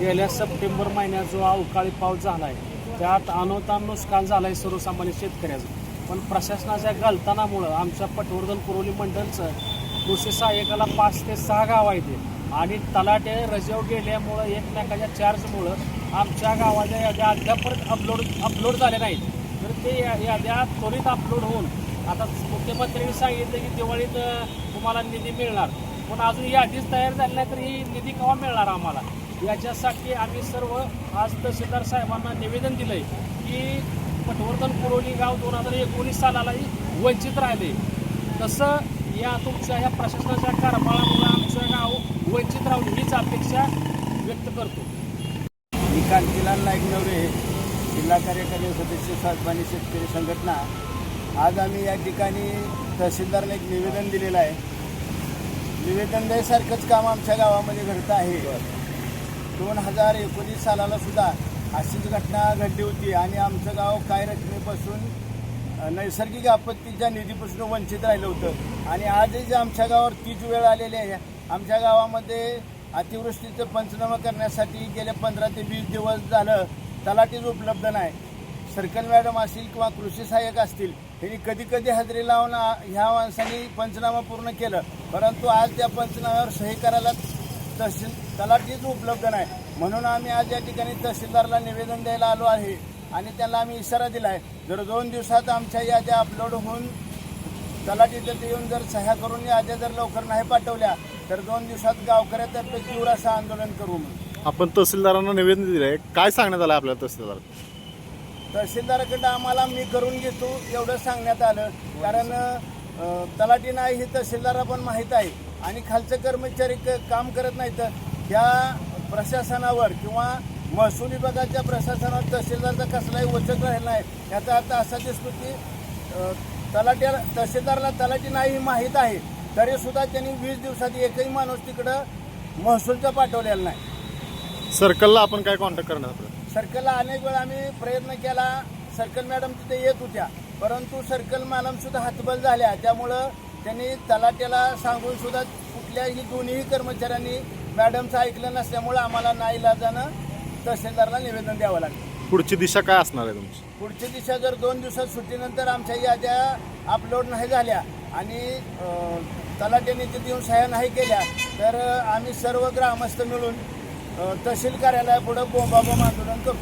गेल्या सप्टेंबर महिन्यात जो अवकाळी पाऊस झाला आहे त्यात अनवतान नुकसान झालं आहे सर्वसामान्य शेतकऱ्याचं. पण प्रशासनाच्या गलतानामुळं आमच्या पटवर्धन पुरवली मंडळचं कृषी सहाय्यकाला 5 ते 6 गाव आहेत आणि तलाटे रजेवर गेल्यामुळं एकमेकाच्या चार्जमुळं आमच्या गावाच्या याद्या अद्यापर्यंत अपलोड झाल्या नाहीत. तर ते याद्या त्वरित अपलोड होऊन आता मुख्यमंत्र्यांनी सांगितलं की दिवाळीत तुम्हाला निधी मिळणार, पण अजून यादीच तयार झाली नाही तर ही निधी केव्हा मिळणार आम्हाला. याच्यासाठी आम्ही सर्व आज तहसीलदार साहेबांना निवेदन दिलं आहे की पटवर्धन पुरवली गाव 2019 सालालाही वंचित राहिले. तसं या तुमच्या ह्या प्रशासनाच्या कारभारामुळे आमचं गाव वंचित राहून हीच अपेक्षा व्यक्त करतो. मी कांतीलाल नाईकनवरे, जिल्हा कार्यकारी सदस्य स्वाभिमानी शेतकरी संघटना. आज आम्ही या ठिकाणी तहसीलदारला एक निवेदन दिलेलं आहे. निवेदन द्यायसारखंच काम आमच्या गावामध्ये घडतं आहे. 2019 सालाला सुद्धा अशीच घटना घडली होती आणि आमचं गाव काय रकमेपासून नैसर्गिक आपत्तीच्या निधीपासून वंचित राहिलं होतं. आणि आजही जे आमच्या गावावर तीच वेळ आलेली आहे. आमच्या गावामध्ये अतिवृष्टीचं पंचनामा करण्यासाठी गेले 15 ते 20 दिवस झालं तलाठीच उपलब्ध नाही. सर्कल मॅडम असतील किंवा कृषी सहाय्यक असतील यांनी कधी कधी हजेरी लावून ह्या माणसांनी पंचनामा पूर्ण केलं, परंतु आज त्या पंचनाम्यावर सही करायला तलाठीच उपलब्ध नाही. म्हणून आम्ही आज या ठिकाणी तहसीलदारला निवेदन द्यायला आलो आहे आणि त्यांना आम्ही इशारा दिला आहे, जर 2 दिवसात आमच्या याद्या अपलोड होऊन तलाठीत येऊन जर सह्या करून याद्या जर लवकर नाही पाठवल्या तर 2 दिवसात गावकऱ्यातर्फे तीव्र असं आंदोलन करू. आपण तहसीलदारांना निवेदन दिलं आहे, काय सांगण्यात आलं आपल्याला तहसीलदाराकडं आम्हाला मी करून घेतो एवढं सांगण्यात आलं, कारण तलाठी नाही हे तहसीलदाराला पण माहीत आहे आणि खालचं कर्मचारी काम करत नाही. तर ह्या प्रशासनावर किंवा महसूल विभागाच्या प्रशासनावर तहसीलदारचा कसलाही वचक राहिला नाही. याचा अर्थ असा दिसतो की तहसीलदारला तलाठी नाही ही माहीत आहे, तरीसुद्धा त्यांनी 20 दिवसात एकही माणूस तिकडं महसूलचा पाठवलेला नाही. सर्कलला आपण काय कॉन्टॅक्ट करणार? सर्कलला अनेक वेळा आम्ही प्रयत्न केला. सर्कल मॅडम तिथे येत होत्या, परंतु सर्कल मॅडम सुद्धा हातबल झाल्या. त्यामुळं त्यांनी तलाट्याला सांगून सुद्धा कुठल्याही दोन्ही कर्मचाऱ्यांनी मॅडमचं ऐकलं नसल्यामुळं आम्हाला नाईलाजानं तहसीलदारला निवेदन द्यावं लागलं. पुढची दिशा काय असणार आहे तुमची? पुढची दिशा जर 2 दिवसात सुट्टीनंतर आमच्या याद्या अपलोड नाही झाल्या आणि तलाट्याने तिथे येऊन सह्या नाही केल्या तर आम्ही सर्व ग्रामस्थ मिळून तहसील कार्यालयापुढं बोंबाबोंब आंदोलन करू.